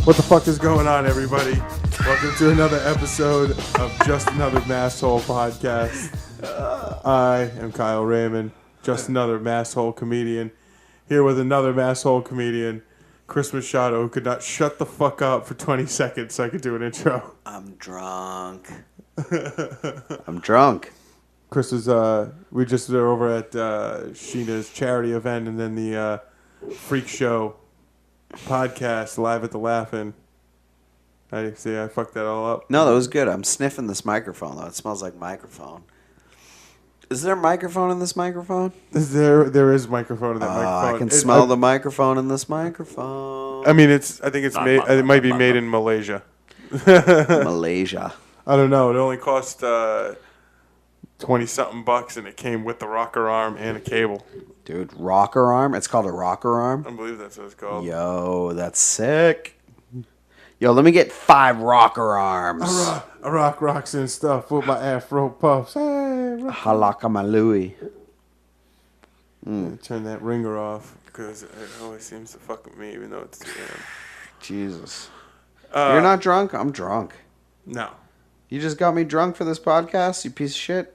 What the fuck is going on, everybody? Welcome to another episode of Just Another Masshole podcast. I am Kyle Raymond, just another masshole comedian, here with another masshole comedian, Chris Masshole, who could not shut the fuck up for 20 seconds so I could do an intro. I'm drunk. I'm drunk. Chris is, we just were over at Sheena's charity event and then the Freak Show podcast live at the Laugh-In. I fucked that all up. No, that was good. I'm sniffing this microphone, though. It smells like microphone. Is there a microphone in this microphone? There is a microphone in that microphone. I can smell the microphone in this microphone. I mean, I think it's made. It might be made in Malaysia. Malaysia. I don't know. It only cost $20-something bucks, and it came with the rocker arm and a cable. Dude, rocker arm? It's called a rocker arm? I believe that's what it's called. Yo, that's sick. Yo, let me get 5 rocker arms. I rock rocks and stuff with my afro puffs. Hey, Halakamalui. Turn that ringer off because it always seems to fuck with me, even though it's 2 a.m. Jesus. You're not drunk? I'm drunk. No. You just got me drunk for this podcast, you piece of shit?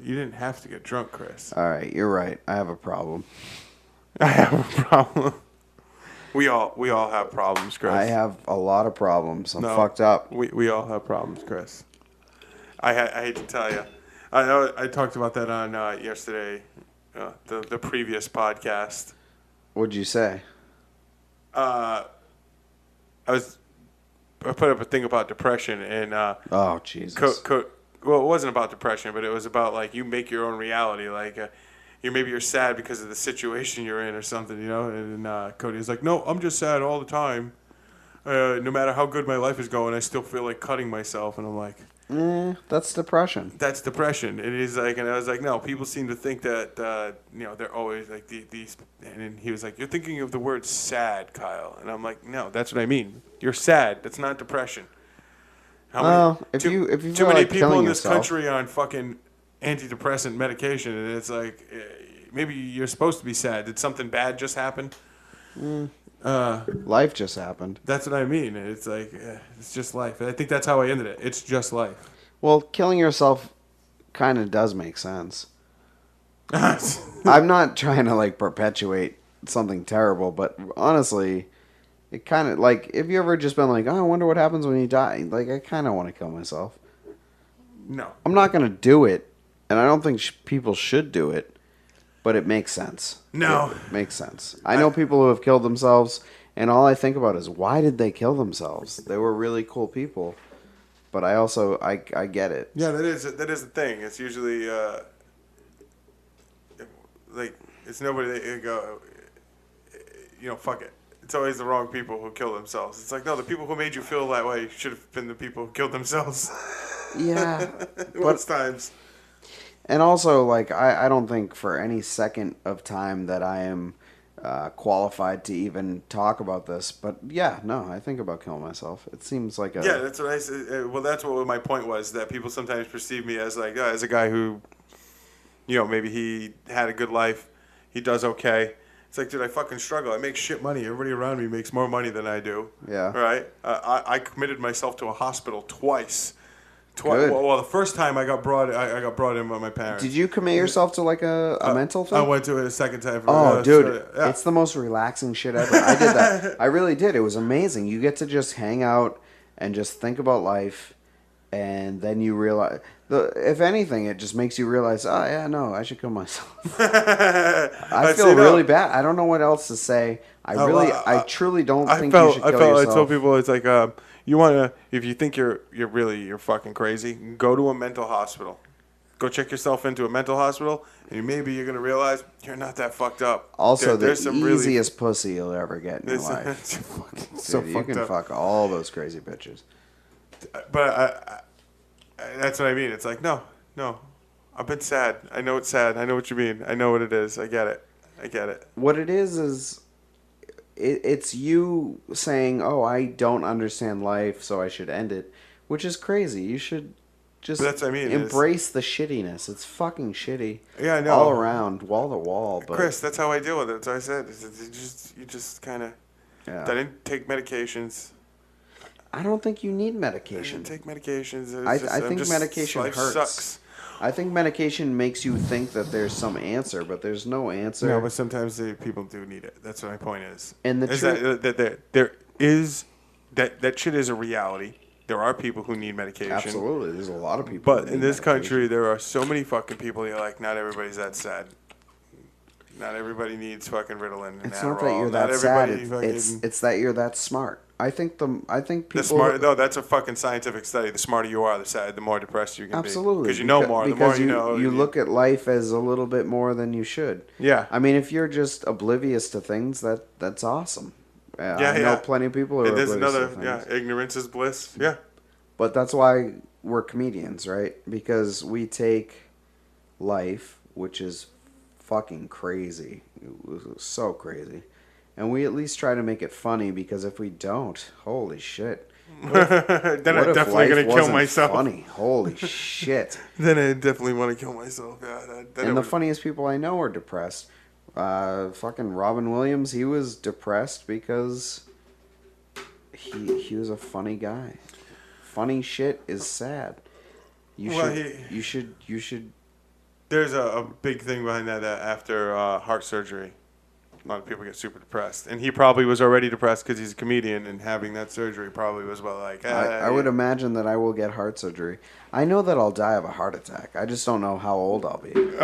You didn't have to get drunk, Chris. All right, you're right. I have a problem. I have a problem. We all have problems, Chris. I have a lot of problems. I'm fucked up. We all have problems, Chris. I hate to tell you. I talked about that on yesterday, the previous podcast. What'd you say? I put up a thing about depression and oh Jesus. Well, it wasn't about depression, but it was about like you make your own reality. Like maybe you're sad because of the situation you're in or something, you know. And Cody's like, no, I'm just sad all the time. No matter how good my life is going, I still feel like cutting myself. And I'm like, that's depression. That's depression. And he's like, and I was like, no, people seem to think that they're always like these. And then he was like, you're thinking of the word sad, Kyle. And I'm like, no, that's what I mean. You're sad. That's not depression. If you too many like people in this yourself. country on fucking antidepressant medication, and it's like maybe you're supposed to be sad. Did something bad just happen? Life just happened. That's what I mean. It's like it's just life. And I think that's how I ended it. It's just life. Well, killing yourself kind of does make sense. I'm not trying to like perpetuate something terrible, but honestly, it kind of like if you ever just been like, oh, I wonder what happens when you die. Like I kind of want to kill myself. No, I'm not gonna do it, and I don't think people should do it. But it makes sense. No. It makes sense. I know people who have killed themselves, and all I think about is, why did they kill themselves? They were really cool people. But I also, I get it. Yeah, that is the thing. It's usually, like, it's nobody that go, fuck it. It's always the wrong people who kill themselves. It's like, no, the people who made you feel that way should have been the people who killed themselves. Yeah. Most times. And also, like, I don't think for any second of time that I am qualified to even talk about this. But, yeah, no, I think about killing myself. It seems like a... Yeah, that's what I said. Well, that's what my point was, that people sometimes perceive me as, like, as a guy who, maybe he had a good life. He does okay. It's like, dude, I fucking struggle. I make shit money. Everybody around me makes more money than I do. Yeah. Right? I committed myself to a hospital twice. Good. Well, the first time I got brought in by my parents. Did you commit yourself to like a mental thing? I went to it a second time. Dude, it's the most relaxing shit ever. I did that. I really did. It was amazing. You get to just hang out and just think about life, and then you realize. If anything, it just makes you realize, oh yeah, no, I should kill myself. I feel really bad. I don't know what else to say. I truly don't think you should kill yourself. I told people it's like you want to, if you think you're fucking crazy, go to a mental hospital. Go check yourself into a mental hospital, and maybe you're going to realize you're not that fucked up. Also, there's the easiest pussy you'll ever get in your life. So you can fuck all those crazy bitches. But that's what I mean. It's like, no. I've been sad. I know it's sad. I know what you mean. I know what it is. I get it. What it is it's you saying, oh, I don't understand life, so I should end it, which is crazy. You should just embrace the shittiness. It's fucking shitty. Yeah, I know. All around, wall to wall. But Chris, that's how I deal with it. That's what I said. You just kind of... Yeah. I didn't take medications. I don't think you need medication. Take medications. I think medication life hurts. Sucks. I think medication makes you think that there's some answer, but there's no answer. No, but sometimes people do need it. That's what my point is. And the truth that there is that shit is a reality. There are people who need medication. Absolutely, there's a lot of people. But in this country, there are so many fucking people. You're like, not everybody's that sad. Not everybody needs fucking Ritalin. And it's Adderall. not that you're that sad. It's that you're that smart. I think people. The smart, no, that's a fucking scientific study. The smarter you are, the more depressed you can be. Absolutely, because you know more. The more you know, you look at life as a little bit more than you should. Yeah. I mean, if you're just oblivious to things, that's awesome. I know plenty of people who are oblivious to things. Yeah, ignorance is bliss. Yeah. But that's why we're comedians, right? Because we take life, which is fucking crazy. It was so crazy. And we at least try to make it funny, because if we don't, holy shit. Then I'm definitely going to kill myself. Funny. Holy shit. Then I definitely want to kill myself. Yeah, and the funniest people I know are depressed. Fucking Robin Williams, he was depressed because he was a funny guy. Funny shit is sad. You should. There's a big thing behind that after heart surgery. A lot of people get super depressed, and he probably was already depressed because he's a comedian, and having that surgery probably was like. I would imagine that I will get heart surgery. I know that I'll die of a heart attack. I just don't know how old I'll be. Who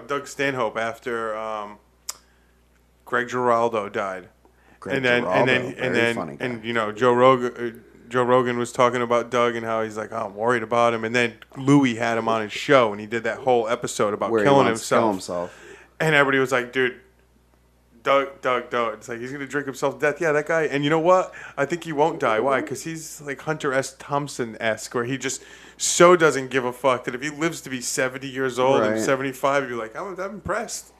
Doug Stanhope after Greg Giraldo died, and then Joe Rogan was talking about Doug and how he's like, oh, I'm worried about him, and then Louis had him on his show, and he did that whole episode about killing himself. And everybody was like, dude, Doug. It's like, he's going to drink himself to death. Yeah, that guy. And you know what? I think he won't die. Why? Because he's like Hunter S. Thompson-esque, where he just so doesn't give a fuck that if he lives to be 70 years old and 75, you're like, I'm impressed.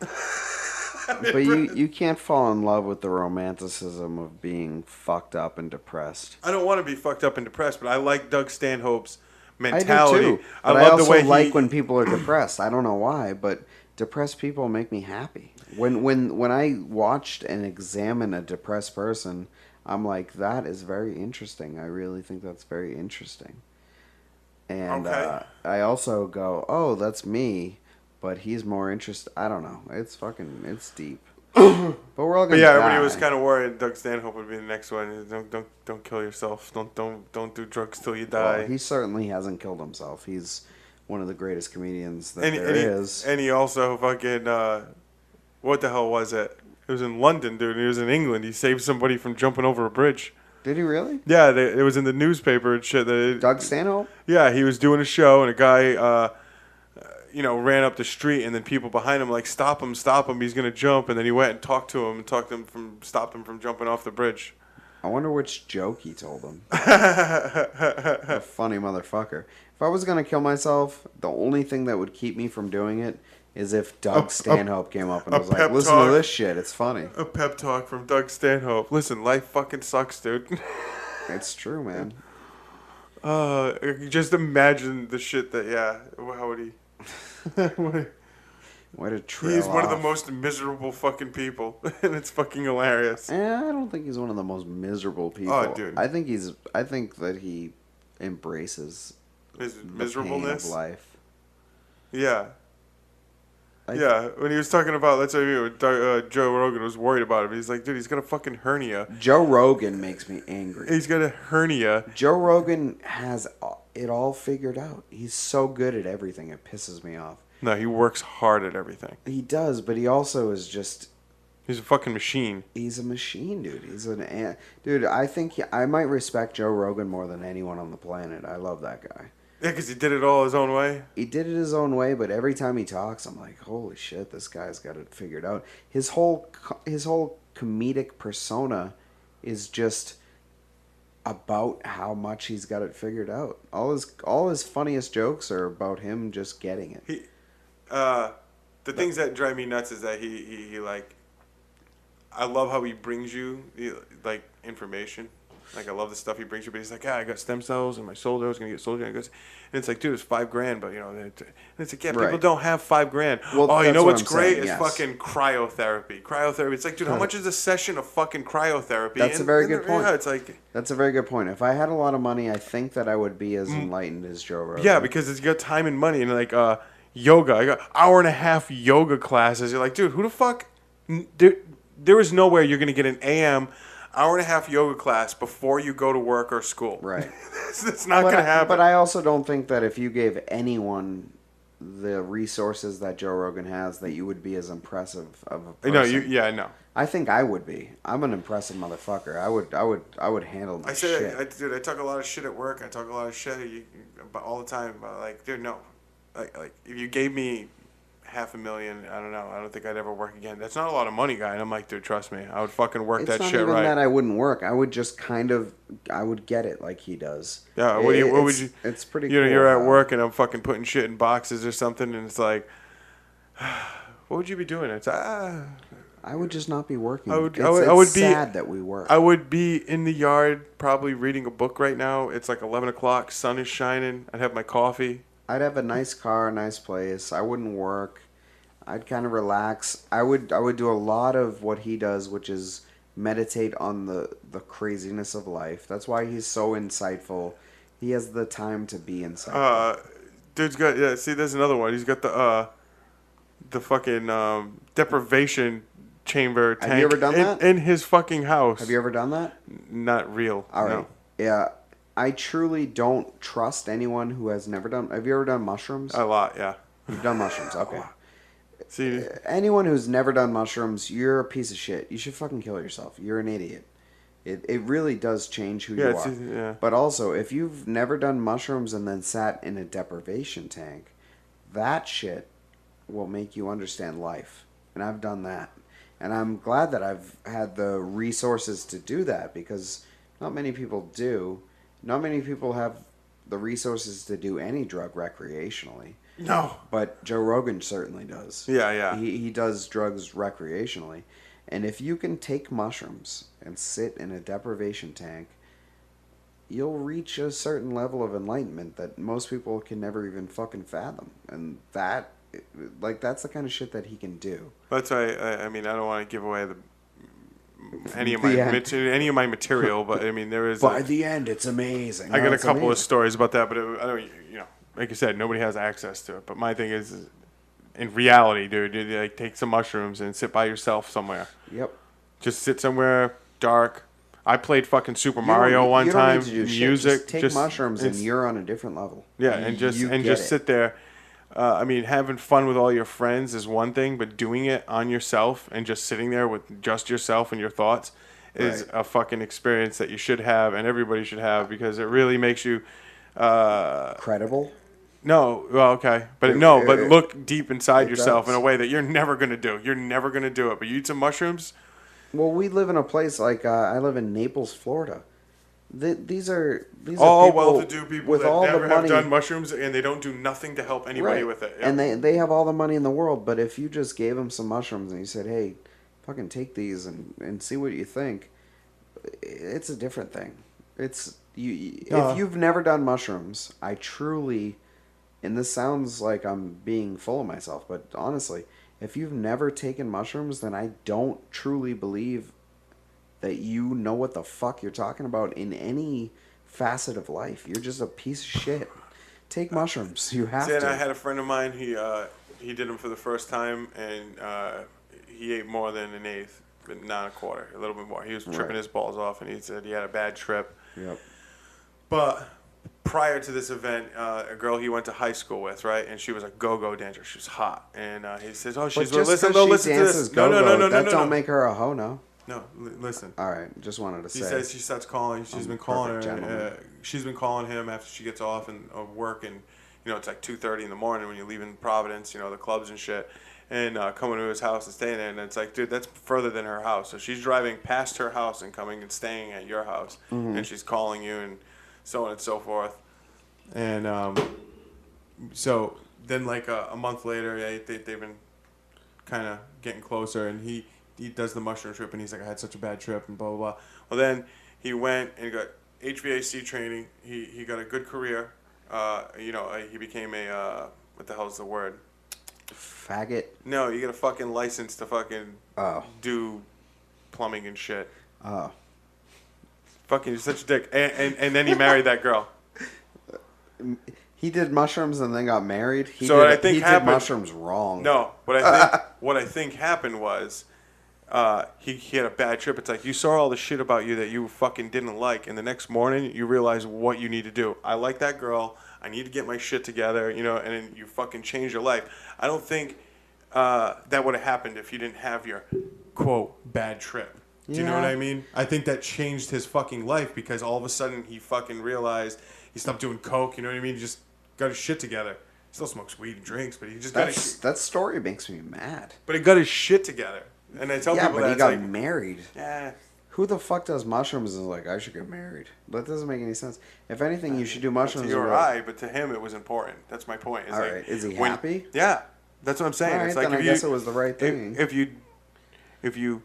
But you can't fall in love with the romanticism of being fucked up and depressed. I don't want to be fucked up and depressed, but I like Doug Stanhope's mentality. I do too. But I also like when people are depressed. I don't know why, but depressed people make me happy. When I watched and examine a depressed person, I'm like, that is very interesting. I really think that's very interesting. And I also go, oh, that's me, but he's more interested. I don't know. It's deep. But we're all gonna die. Everybody was kind of worried Doug Stanhope would be the next one. Don't kill yourself. Don't do drugs till you die. Well, he certainly hasn't killed himself. He's one of the greatest comedians that there is. And he also fucking, what the hell was it? It was in London, dude. He was in England. He saved somebody from jumping over a bridge. Did he really? Yeah, it was in the newspaper and shit. Doug Stanhope? Yeah, he was doing a show, and a guy, ran up the street, and then people behind him like, stop him, he's going to jump. And then he went and stopped him from jumping off the bridge. I wonder which joke he told him. A funny motherfucker. If I was going to kill myself, the only thing that would keep me from doing it is if Doug Stanhope came up and was like, listen to this shit, it's funny. A pep talk from Doug Stanhope. Listen, life fucking sucks, dude. It's true, man. Just imagine the shit that, how would he... What a trail He's one of the most miserable fucking people, and it's fucking hilarious. I don't think he's one of the most miserable people. Oh, dude. I think that he embraces his miserableness pain of life. Yeah. When he was talking about, let's say, Joe Rogan was worried about him. He's like, dude, he's got a fucking hernia. Joe Rogan makes me angry. He's got a hernia. Joe Rogan has it all figured out. He's so good at everything. It pisses me off. No, he works hard at everything. He does, but he also is just... He's a fucking machine. He's a machine, dude. Dude, I think I might respect Joe Rogan more than anyone on the planet. I love that guy. Yeah, because he did it all his own way. He did it his own way, but every time he talks, I'm like, holy shit, this guy's got it figured out. His whole comedic persona is just about how much he's got it figured out. All his funniest jokes are about him just getting it. The things that drive me nuts is that he like, I love how he brings you like information. Like, I love the stuff he brings you, but he's like, yeah, I got stem cells in my shoulder. I was going to get shoulder. And it's like, dude, it's $5,000, but, and it's like, yeah, people don't have $5,000. Well, oh, you know what's I'm great? saying, It's yes. fucking cryotherapy. It's like, dude, how much is a session of fucking cryotherapy? That's a very good point. Yeah, it's like... That's a very good point. If I had a lot of money, I think that I would be as enlightened as Joe Rogan. Yeah, because it's got time and money, and like, yoga. I got hour and a half yoga classes. You're like, dude, who the fuck... There is nowhere you're going to get an AM hour and a half yoga class before you go to work or school. Right. It's not going to happen. But I also don't think that if you gave anyone the resources that Joe Rogan has, that you would be as impressive of a person. No. I think I would be. I'm an impressive motherfucker. I would handle my shit. I talk a lot of shit at work. I talk a lot of shit all the time. But like, dude, no. Like if you gave me $500,000, I don't know. I don't think I'd ever work again. That's not a lot of money, guy. And I'm like, dude, trust me, I would fucking work that shit right. It's not even that I wouldn't work. I would just I would get it like he does. Yeah. What would you? It's pretty. Cool, you're at work and I'm fucking putting shit in boxes or something, and it's like, what would you be doing? It's I would just not be working. I would be sad that we work. I would be in the yard probably reading a book right now. It's like 11 o'clock. Sun is shining. I'd have my coffee. I'd have a nice car, a nice place. I wouldn't work. I'd kind of relax. I would do a lot of what he does, which is meditate on the craziness of life. That's why he's so insightful. He has the time to be insightful. Dude's got see, there's another one. He's got the fucking deprivation chamber tank. Have you ever done that? In his fucking house. Have you ever done that? Not real. All right. No. Yeah. I truly don't trust anyone who has never done... Have you ever done mushrooms? A lot, yeah. You've done mushrooms, okay. See, anyone who's never done mushrooms, you're a piece of shit. You should fucking kill yourself. You're an idiot. It really does change who you are. Yeah. But also, if you've never done mushrooms and then sat in a deprivation tank, that shit will make you understand life. And I've done that. And I'm glad that I've had the resources to do that, because not many people do. Not many people have the resources to do any drug recreationally. No. But Joe Rogan certainly does. Yeah. He does drugs recreationally. And if you can take mushrooms and sit in a deprivation tank, you'll reach a certain level of enlightenment that most people can never even fucking fathom. And that's the kind of shit that he can do. That's why, I mean, I don't want to give away any of my material, but I mean, there is. By the end, it's amazing. I got a couple of stories about that, but I don't, like I said, nobody has access to it. But my thing is, in reality, dude, you like take some mushrooms and sit by yourself somewhere. Yep. Just sit somewhere dark. I played fucking Super Mario one time. Need to do music. Just take mushrooms and you're on a different level. Yeah, and just sit there. I mean, having fun with all your friends is one thing, but doing it on yourself and just sitting there with just yourself and your thoughts is a fucking experience that you should have and everybody should have, because it really makes you credible. No, well, okay, but look deep inside yourself in a way that you're never gonna do. You're never gonna do it, but you eat some mushrooms. Well, we live in a place like I live in Naples, Florida. These are all people well-to-do people with that all never the have money, done mushrooms, and they don't do nothing to help anybody with it. Yep. And they have all the money in the world, but if you just gave them some mushrooms and you said, "Hey, fucking take these and see what you think," it's a different thing. It's if you've never done mushrooms, I truly, and this sounds like I'm being full of myself, but honestly, if you've never taken mushrooms, then I don't truly believe that you know what the fuck you're talking about in any facet of life. You're just a piece of shit. Take mushrooms. You have to. I had a friend of mine. He did them for the first time, and he ate more than an eighth, but not a quarter, a little bit more. He was tripping his balls off, and he said he had a bad trip. Yep. But prior to this event, a girl he went to high school with, right, and she was a go-go dancer. She was hot, and he says, "Oh, she's listen to this." No. That don't make her a hoe, no. No, listen. All right, just wanted to say. She says she starts calling. She's been calling her. She's been calling him after she gets off of work, and it's like 2:30 in the morning when you're leaving Providence. The clubs and shit, and coming to his house and staying there. And it's like, dude, that's further than her house. So she's driving past her house and coming and staying at your house, and she's calling you and so on and so forth. And so then, like a month later, they've been kind of getting closer, and he does the mushroom trip, and he's like, I had such a bad trip, and blah, blah, blah. Well, then He went and got HVAC training. He got a good career. He became a what the hell is the word? Faggot. No, you get a fucking license to fucking do plumbing and shit. Oh. Fucking, you're such a dick. And then he married that girl. He did mushrooms and then got married. He did mushrooms wrong. No, what I think happened was he had a bad trip. It's like you saw all the shit about you that you fucking didn't like, and the next morning you realize what you need to do. I like that girl. I need to get my shit together, and then you fucking change your life. I don't think that would have happened if you didn't have your, quote, bad trip. Do you know what I mean? I think that changed his fucking life because all of a sudden he fucking realized he stopped doing coke, you know what I mean? He just got his shit together. He still smokes weed and drinks, but he just got his... That story makes me mad. But he got his shit together. And I tell people but that he got married. Yeah. Who the fuck does mushrooms and is like, I should get married? That doesn't make any sense. If anything, you should do mushrooms. To you or I, but to him it was important. That's my point. All right. Is he happy? Yeah. That's what I'm saying. All right, it's like then I guess it was the right thing. If you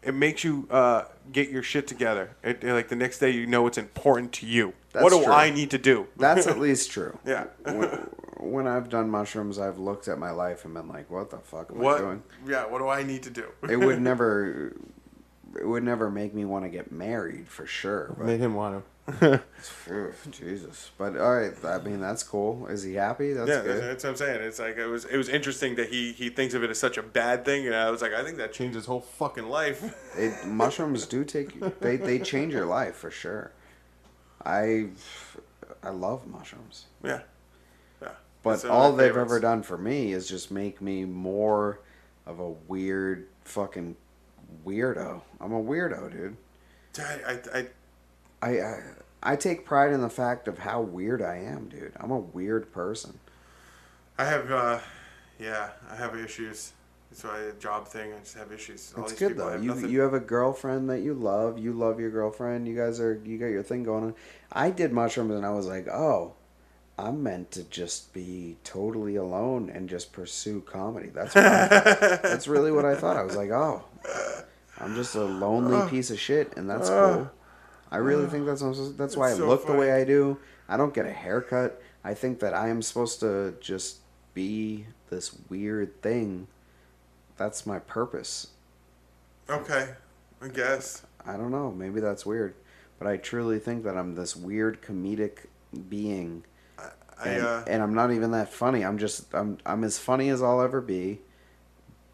it makes you get your shit together. Like the next day, you know it's important to you. That's what do true. I need to do? That's at least true. Yeah. When I've done mushrooms, I've looked at my life and been like, "What the fuck am I doing?" Yeah. What do I need to do? It would never make me want to get married for sure. But made him want to. Jesus. But all right. I mean, that's cool. Is he happy? That's good. That's what I'm saying. It's like it was interesting that he thinks of it as such a bad thing, and I was like, I think that changed his whole fucking life. Mushrooms do they change your life for sure. I love mushrooms. Yeah. But all they've ever done for me is just make me more of a weird fucking weirdo. I'm a weirdo, dude. I take pride in the fact of how weird I am, dude. I'm a weird person. I have issues. It's why a job thing. I just have issues. It's good though. You have a girlfriend that you love. You love your girlfriend. You got your thing going on. I did mushrooms and I was like, oh, I'm meant to just be totally alone and just pursue comedy. That's what that's really what I thought. I was like, oh, I'm just a lonely piece of shit, and that's cool. I really think that's why I look the way I do. I don't get a haircut. I think that I am supposed to just be this weird thing. That's my purpose. Okay, I guess. I don't know. Maybe that's weird, but I truly think that I'm this weird comedic being. And I'm not even that funny. I'm as funny as I'll ever be,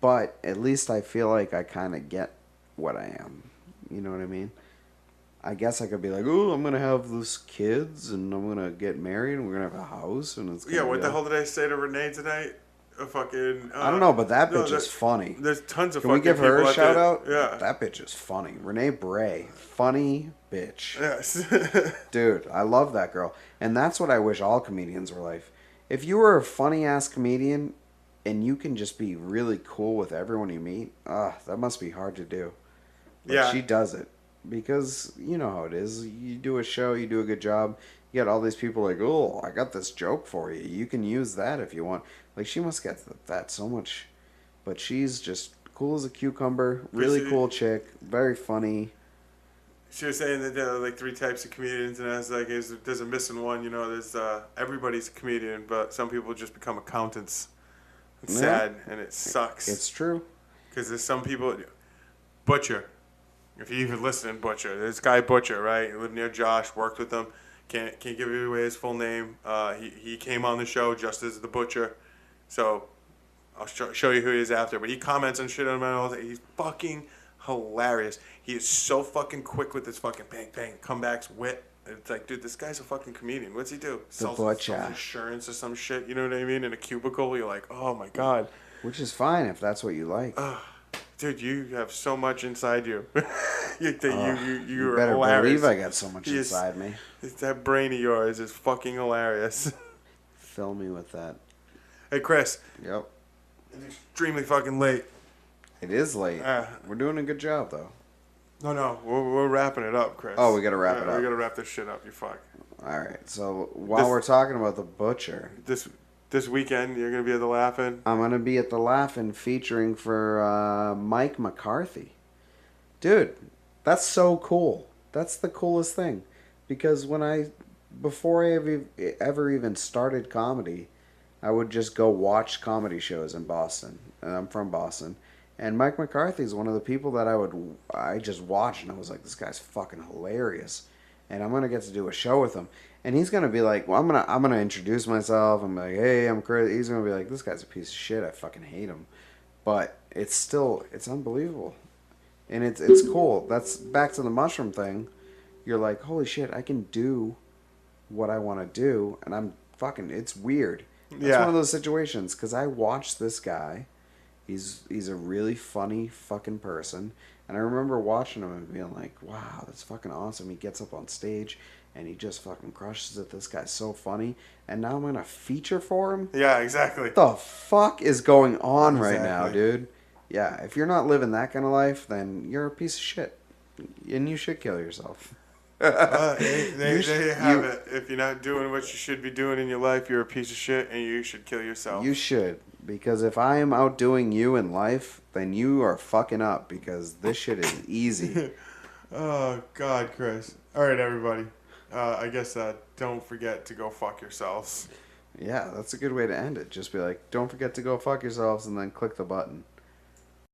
but at least I feel like I kind of get what I am. You know what I mean? I guess I could be like, oh, I'm gonna have these kids, and I'm gonna get married, and we're gonna have a house, and it's gonna what the hell did I say to Renee tonight? A fucking. I don't know, but that bitch is funny. There's tons of. Can we give her a shout out? Yeah. That bitch is funny. Renee Bray, funny bitch. Yes. Dude, I love that girl, and that's what I wish all comedians were like. If you were a funny ass comedian, and you can just be really cool with everyone you meet, that must be hard to do. But she does it. Because you know how it is. You do a show, you do a good job. You got all these people like, oh, I got this joke for you. You can use that if you want. Like, she must get that so much. But she's just cool as a cucumber. Really cool chick. Very funny. She was saying that there are like 3 types of comedians, and I was like, there's a missing one. There's everybody's a comedian, but some people just become accountants. It's sad, and it sucks. It's true. Because there's some people... Butcher. If you even listen, Butcher. This guy Butcher, right? He lived near Josh, worked with him. Can't give away his full name. He came on the show just as the Butcher. So I'll show you who he is after. But he comments on shit on him all the time. He's fucking hilarious. He is so fucking quick with his fucking bang, bang, comebacks, wit. It's like, dude, this guy's a fucking comedian. What's he do? Sells insurance or some shit, you know what I mean? In a cubicle, you're like, oh my God. Which is fine if that's what you like. Dude, you have so much inside you. you better hilarious. believe I got so much inside me. That brain of yours is fucking hilarious. Fill me with that. Hey, Chris. Yep. It's extremely fucking late. It is late. We're doing a good job, though. No. We're wrapping it up, Chris. Oh, we got to wrap it up. We got to wrap this shit up, you fuck. All right. So, while we're talking about the Butcher... This weekend, you're going to be at the Laugh-In? I'm going to be at the Laugh-In featuring for Mike McCarthy. Dude, that's so cool. That's the coolest thing. Because before I ever even started comedy, I would just go watch comedy shows in Boston. And I'm from Boston. And Mike McCarthy is one of the people that I just watched and I was like, this guy's fucking hilarious. And I'm gonna get to do a show with him. And he's gonna be like, well, I'm gonna introduce myself. I'm like, hey, I'm Chris. He's gonna be like, this guy's a piece of shit. I fucking hate him. But it's unbelievable. And it's cool. That's back to the mushroom thing. You're like, holy shit, I can do what I want to do, and it's weird. It's one of those situations because I watched this guy. He's a really funny fucking person, and I remember watching him and being like, wow, that's fucking awesome. He gets up on stage and he just fucking crushes it. This guy's so funny, and now I'm gonna feature for him. Yeah, exactly. What the fuck is going on right now, dude? Yeah, if you're not living that kind of life, then you're a piece of shit, and you should kill yourself. There you have it. If you're not doing what you should be doing in your life, you're a piece of shit, and you should kill yourself. You should, because if I am outdoing you in life, then you are fucking up, because this shit is easy. Oh, God, Chris. All right, everybody. I guess don't forget to go fuck yourselves. Yeah, that's a good way to end it. Just be like, don't forget to go fuck yourselves, and then click the button.